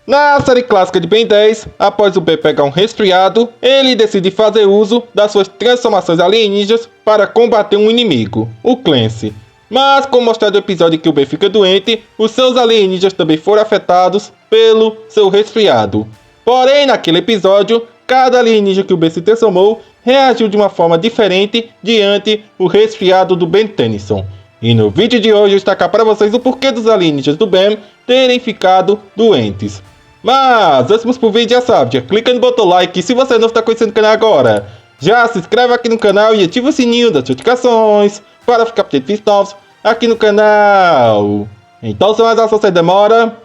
Na série clássica de Ben 10, após o Ben pegar um resfriado, ele decide fazer uso das suas transformações alienígenas para combater um inimigo, o Clancy. Mas, como mostrado no episódio em que o Ben fica doente, os seus alienígenas também foram afetados pelo seu resfriado. Porém, naquele episódio, cada alienígena que o Ben se transformou reagiu de uma forma diferente diante o resfriado do Ben Tennyson. E no vídeo de hoje eu destacar para vocês o porquê dos alienígenas do Ben terem ficado doentes. Mas, antes pro vídeo, já sabe, já clica no botão like e se você não está conhecendo o canal agora, já se inscreve aqui no canal e ativa o sininho das notificações para ficar por dentro de novos aqui no canal. Então, sem mais sem demora,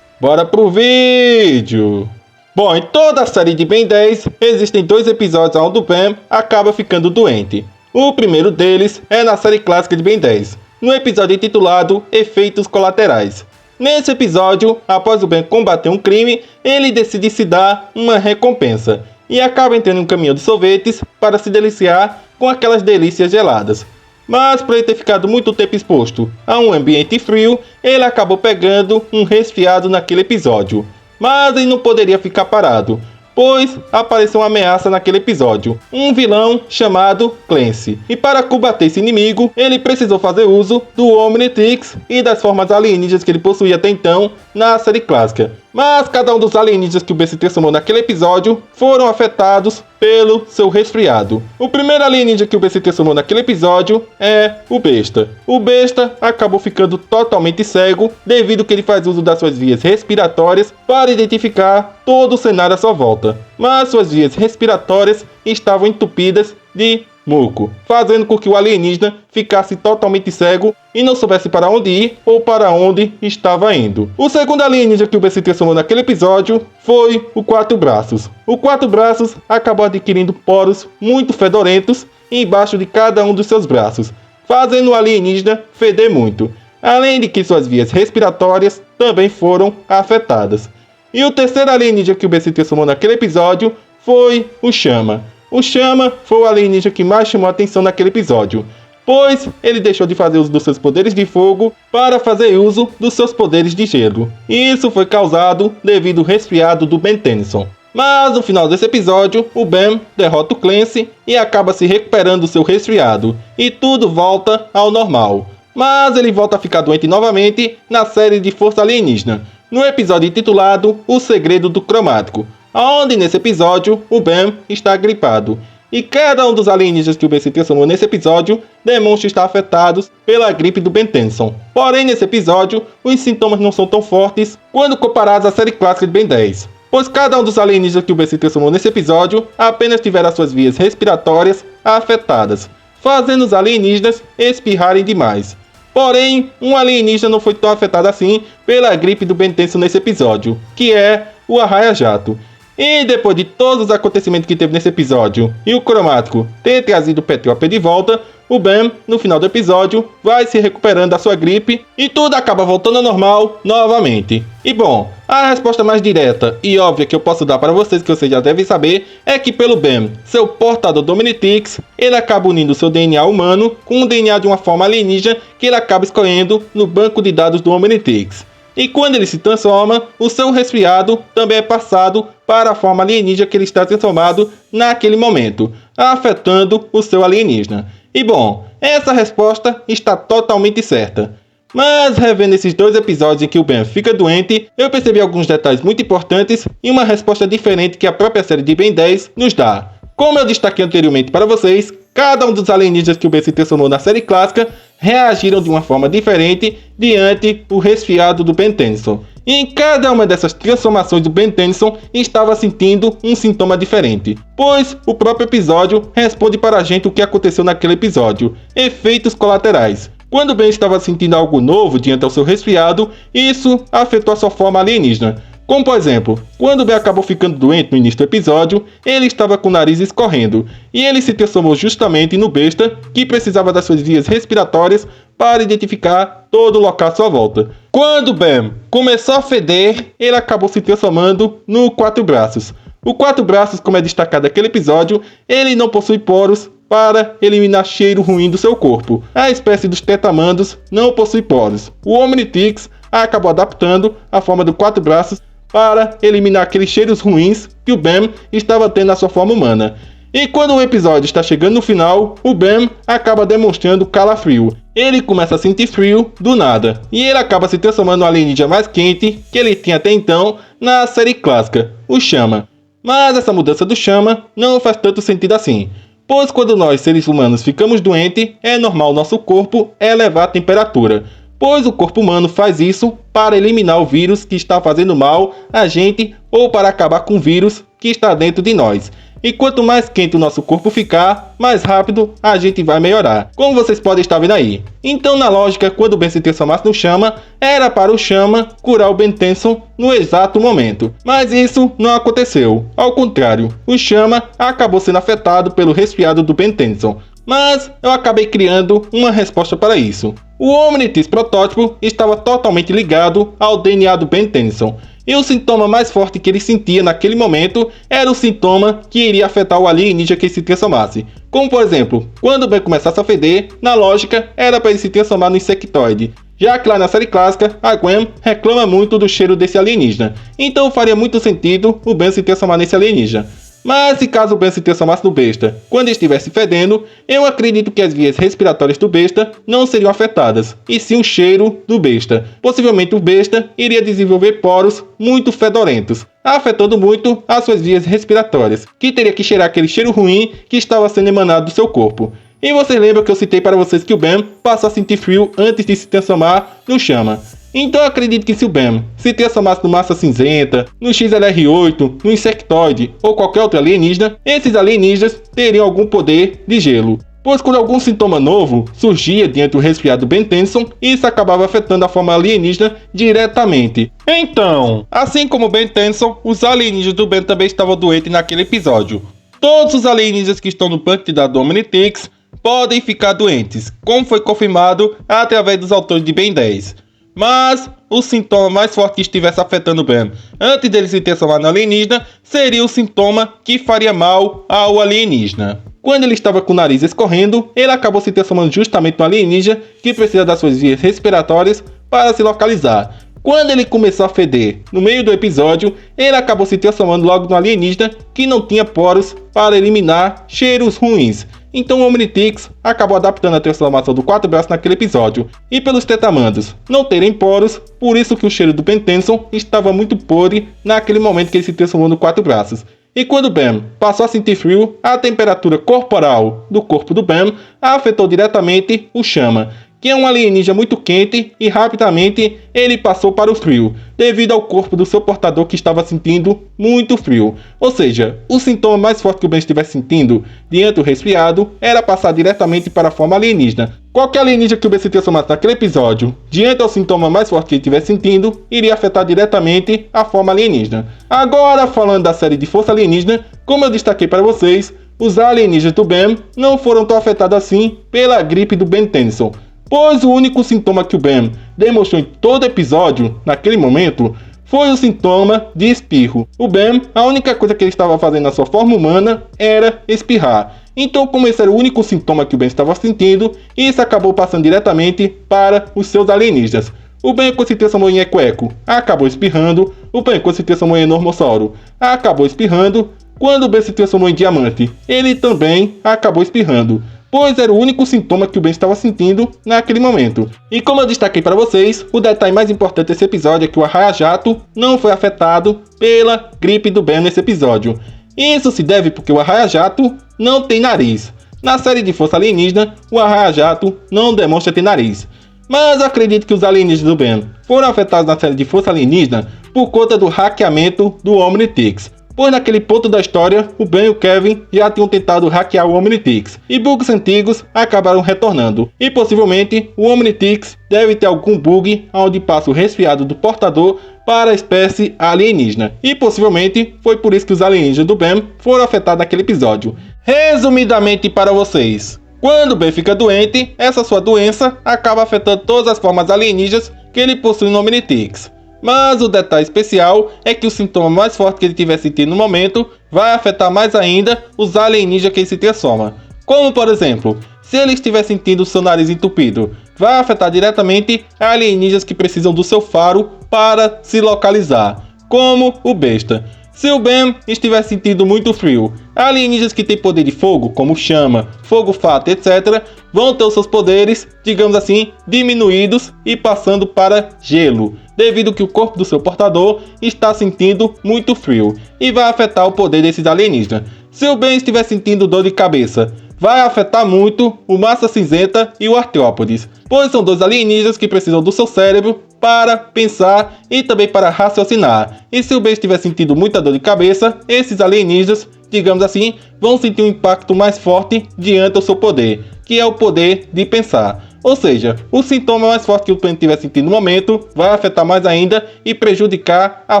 bora pro vídeo. Bom, em toda a série de Ben 10, existem dois episódios onde o Ben acaba ficando doente. O primeiro deles é na série clássica de Ben 10, no episódio intitulado Efeitos Colaterais. Nesse episódio, após o Ben combater um crime, ele decide se dar uma recompensa e acaba entrando em um caminhão de sorvetes para se deliciar com aquelas delícias geladas. Mas por ele ter ficado muito tempo exposto a um ambiente frio, ele acabou pegando um resfriado naquele episódio. Mas ele não poderia ficar parado, pois apareceu uma ameaça naquele episódio, um vilão chamado Clancy. E para combater esse inimigo, ele precisou fazer uso do Omnitrix e das formas alienígenas que ele possuía até então na série clássica. Mas cada um dos alienígenas que o Ben se transformou naquele episódio foram afetados pelo seu resfriado. O primeiro alienígena que o Ben se transformou naquele episódio é o Besta. O Besta acabou ficando totalmente cego devido que ele faz uso das suas vias respiratórias para identificar todo o cenário à sua volta. Mas suas vias respiratórias estavam entupidas de muco, fazendo com que o alienígena ficasse totalmente cego e não soubesse para onde ir ou para onde estava indo. O segundo alienígena que o Ben se transformou naquele episódio foi o Quatro Braços. O Quatro Braços acabou adquirindo poros muito fedorentos embaixo de cada um dos seus braços, fazendo o alienígena feder muito, além de que suas vias respiratórias também foram afetadas. E o terceiro alienígena que o Ben se transformou naquele episódio foi o Chama. O Chama foi o alienígena que mais chamou a atenção naquele episódio, pois ele deixou de fazer uso dos seus poderes de fogo para fazer uso dos seus poderes de gelo. E isso foi causado devido ao resfriado do Ben Tennyson. Mas no final desse episódio, o Ben derrota o Clancy e acaba se recuperando do seu resfriado, e tudo volta ao normal. Mas ele volta a ficar doente novamente na série de Força Alienígena, no episódio intitulado O Segredo do Cromático, onde nesse episódio o Ben está gripado. E cada um dos alienígenas que o Ben se transformou nesse episódio demonstra estar afetados pela gripe do Ben Tennyson. Porém, nesse episódio, os sintomas não são tão fortes quando comparados à série clássica de Ben 10, pois cada um dos alienígenas que o Ben se transformou nesse episódio apenas tiveram as suas vias respiratórias afetadas, fazendo os alienígenas espirrarem demais. Porém, um alienígena não foi tão afetado assim pela gripe do Ben Tennyson nesse episódio, que é o Arraia-Jato. E depois de todos os acontecimentos que teve nesse episódio e o Cromático ter trazido o Petrópia de volta, o Ben, no final do episódio, vai se recuperando da sua gripe e tudo acaba voltando ao normal novamente. E bom, a resposta mais direta e óbvia que eu posso dar para vocês, que vocês já devem saber, é que pelo Ben, seu portador do Omnitrix, ele acaba unindo seu DNA humano com o DNA de uma forma alienígena que ele acaba escolhendo no banco de dados do Omnitrix. E quando ele se transforma, o seu resfriado também é passado para a forma alienígena que ele está transformado naquele momento, afetando o seu alienígena. E bom, essa resposta está totalmente certa. Mas revendo esses dois episódios em que o Ben fica doente, eu percebi alguns detalhes muito importantes e uma resposta diferente que a própria série de Ben 10 nos dá. Como eu destaquei anteriormente para vocês, cada um dos alienígenas que o Ben se transformou na série clássica reagiram de uma forma diferente diante o resfriado do Ben Tennyson. E em cada uma dessas transformações do Ben Tennyson estava sentindo um sintoma diferente, pois o próprio episódio responde para a gente o que aconteceu naquele episódio, efeitos colaterais. Quando Ben estava sentindo algo novo diante do seu resfriado, isso afetou a sua forma alienígena. Como por exemplo, quando Ben acabou ficando doente no início do episódio, ele estava com o nariz escorrendo, e ele se transformou justamente no Besta, que precisava das suas vias respiratórias para identificar todo o local à sua volta. Quando Ben começou a feder, ele acabou se transformando no Quatro Braços. O Quatro Braços, como é destacado naquele episódio, ele não possui poros para eliminar cheiro ruim do seu corpo. A espécie dos tetamandos não possui poros. O Omnitrix acabou adaptando a forma do Quatro Braços para eliminar aqueles cheiros ruins que o Ben estava tendo na sua forma humana. E quando o episódio está chegando no final, o Ben acaba demonstrando calafrio. Ele começa a sentir frio do nada, e ele acaba se transformando no alienígena mais quente que ele tinha até então na série clássica, o Chama. Mas essa mudança do Chama não faz tanto sentido assim, pois quando nós seres humanos ficamos doentes, é normal nosso corpo elevar a temperatura, pois o corpo humano faz isso para eliminar o vírus que está fazendo mal a gente ou para acabar com o vírus que está dentro de nós. E quanto mais quente o nosso corpo ficar, mais rápido a gente vai melhorar, como vocês podem estar vendo aí. Então, na lógica, quando o Ben se transformasse no Chama, era para o Chama curar o Ben Tenson no exato momento. Mas isso não aconteceu. Ao contrário, o Chama acabou sendo afetado pelo resfriado do Ben Tenson. Mas eu acabei criando uma resposta para isso. O Omnitrix protótipo estava totalmente ligado ao DNA do Ben Tenson. E o sintoma mais forte que ele sentia naquele momento era o sintoma que iria afetar o alienígena que se transformasse. Como por exemplo, quando o Ben começasse a feder, na lógica era para ele se transformar no insectoide. Já que lá na série clássica, a Gwen reclama muito do cheiro desse alienígena. Então faria muito sentido o Ben se transformar nesse alienígena. Mas se caso o Ben se transformasse no besta quando estivesse fedendo, eu acredito que as vias respiratórias do besta não seriam afetadas, e sim o cheiro do besta. Possivelmente o besta iria desenvolver poros muito fedorentos, afetando muito as suas vias respiratórias, que teria que cheirar aquele cheiro ruim que estava sendo emanado do seu corpo. E vocês lembram que eu citei para vocês que o Ben passou a sentir frio antes de se transformar no Chama. Então eu acredito que se o Ben se transformasse no Massa Cinzenta, no XLR-8, no Insectoide ou qualquer outro alienígena, esses alienígenas teriam algum poder de gelo. Pois quando algum sintoma novo surgia diante do resfriado do Ben Tenson, isso acabava afetando a forma alienígena diretamente. Então, assim como o Ben Tenson, os alienígenas do Ben também estavam doentes naquele episódio. Todos os alienígenas que estão no banco de dados do Omnitrix podem ficar doentes, como foi confirmado através dos autores de Ben 10. Mas o sintoma mais forte que estivesse afetando o Ben antes dele se transformar no alienígena seria o sintoma que faria mal ao alienígena. Quando ele estava com o nariz escorrendo, ele acabou se transformando justamente no alienígena que precisa das suas vias respiratórias para se localizar. Quando ele começou a feder no meio do episódio, ele acabou se transformando logo no alienígena que não tinha poros para eliminar cheiros ruins. Então o Omnitrix acabou adaptando a transformação do Quatro Braços naquele episódio. E pelos tetamandos não terem poros, por isso que o cheiro do Ben Tenson estava muito podre naquele momento que ele se transformou no Quatro Braços. E quando Ben passou a sentir frio, a temperatura corporal do corpo do Ben afetou diretamente o Chama, que é um alienígena muito quente, e rapidamente ele passou para o frio, devido ao corpo do seu portador que estava sentindo muito frio. Ou seja, o sintoma mais forte que o Ben estivesse sentindo diante do resfriado era passar diretamente para a forma alienígena. Qualquer alienígena que o Ben se transformasse naquele episódio, diante ao sintoma mais forte que ele estivesse sentindo, iria afetar diretamente a forma alienígena. Agora, falando da série de Força Alienígena, como eu destaquei para vocês, os alienígenas do Ben não foram tão afetados assim pela gripe do Ben Tenson, pois o único sintoma que o Ben demonstrou em todo episódio, naquele momento, foi o sintoma de espirro. O Ben, a única coisa que ele estava fazendo na sua forma humana era espirrar. Então, como esse era o único sintoma que o Ben estava sentindo, isso acabou passando diretamente para os seus alienígenas. O Ben, quando se transformou em Eco-Eco, acabou espirrando. O Ben, quando se transformou em Enormossauro, acabou espirrando. Quando o Ben se transformou em Diamante, ele também acabou espirrando, pois era o único sintoma que o Ben estava sentindo naquele momento. E como eu destaquei para vocês, o detalhe mais importante desse episódio é que o Arraia-Jato não foi afetado pela gripe do Ben nesse episódio. Isso se deve porque o Arraia-Jato não tem nariz. Na série de Força Alienígena, o Arraia-Jato não demonstra ter nariz. Mas eu acredito que os alienígenas do Ben foram afetados na série de Força Alienígena por conta do hackeamento do Omnitrix. Pois naquele ponto da história, o Ben e o Kevin já tinham tentado hackear o Omnitrix, e bugs antigos acabaram retornando. E possivelmente, o Omnitrix deve ter algum bug onde passa o resfriado do portador para a espécie alienígena. E possivelmente, foi por isso que os alienígenas do Ben foram afetados naquele episódio. Resumidamente para vocês, quando o Ben fica doente, essa sua doença acaba afetando todas as formas alienígenas que ele possui no Omnitrix. Mas o detalhe especial é que o sintoma mais forte que ele tiver sentindo no momento vai afetar mais ainda os alienígenas que ele se transforma. Como por exemplo, se ele estiver sentindo o seu nariz entupido, vai afetar diretamente alienígenas que precisam do seu faro para se localizar. como o besta. Se o Ben estiver sentindo muito frio, alienígenas que têm poder de fogo, como chama, fogo fato, etc., vão ter os seus poderes, digamos assim, diminuídos e passando para gelo, devido que o corpo do seu portador está sentindo muito frio e vai afetar o poder desses alienígenas. Se o Ben estiver sentindo dor de cabeça, vai afetar muito o Massa Cinzenta e o Artrópodes, pois são dois alienígenas que precisam do seu cérebro para pensar e também para raciocinar. E se o Ben estiver sentindo muita dor de cabeça, esses alienígenas, digamos assim, vão sentir um impacto mais forte diante do seu poder, que é o poder de pensar. Ou seja, o sintoma mais forte que o Ben estiver sentindo no momento vai afetar mais ainda e prejudicar a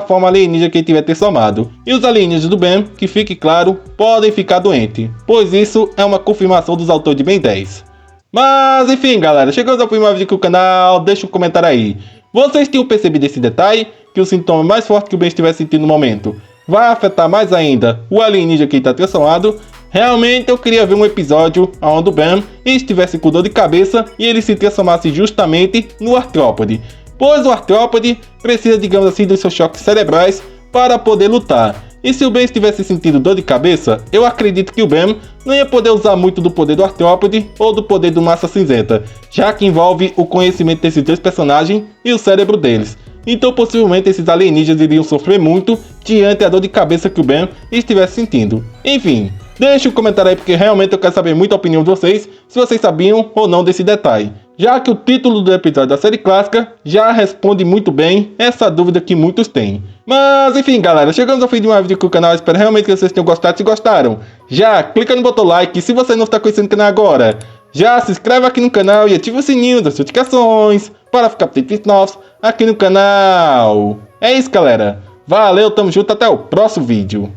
forma alienígena que ele tiver transformado. E os alienígenas do Ben, que fique claro, podem ficar doentes, pois isso é uma confirmação dos autores de Ben 10. Mas enfim, galera, chegamos ao primeiro vídeo aqui do canal, deixa um comentário aí. Vocês tinham percebido esse detalhe? Que o sintoma mais forte que o Ben estiver sentindo no momento vai afetar mais ainda o alienígena que está transformado? Realmente eu queria ver um episódio onde o Ben estivesse com dor de cabeça e ele se transformasse justamente no Artrópode, pois o Artrópode precisa, digamos assim, dos seus choques cerebrais para poder lutar. E se o Ben estivesse sentindo dor de cabeça, eu acredito que o Ben não ia poder usar muito do poder do Artrópode ou do poder do Massa Cinzenta, já que envolve o conhecimento desses dois personagens e o cérebro deles. Então possivelmente esses alienígenas iriam sofrer muito diante da dor de cabeça que o Ben estivesse sentindo. Enfim, deixe um comentário aí porque realmente eu quero saber muito a opinião de vocês, se vocês sabiam ou não desse detalhe, já que o título do episódio da série clássica já responde muito bem essa dúvida que muitos têm. Mas enfim, galera, chegamos ao fim de uma vídeo aqui no canal, espero realmente que vocês tenham gostado. Se gostaram, já clica no botão like, se você não está conhecendo o canal agora, já se inscreve aqui no canal e ativa o sininho das notificações para ficar por dentro de novos aqui no canal. É isso, galera, valeu, tamo junto, até o próximo vídeo.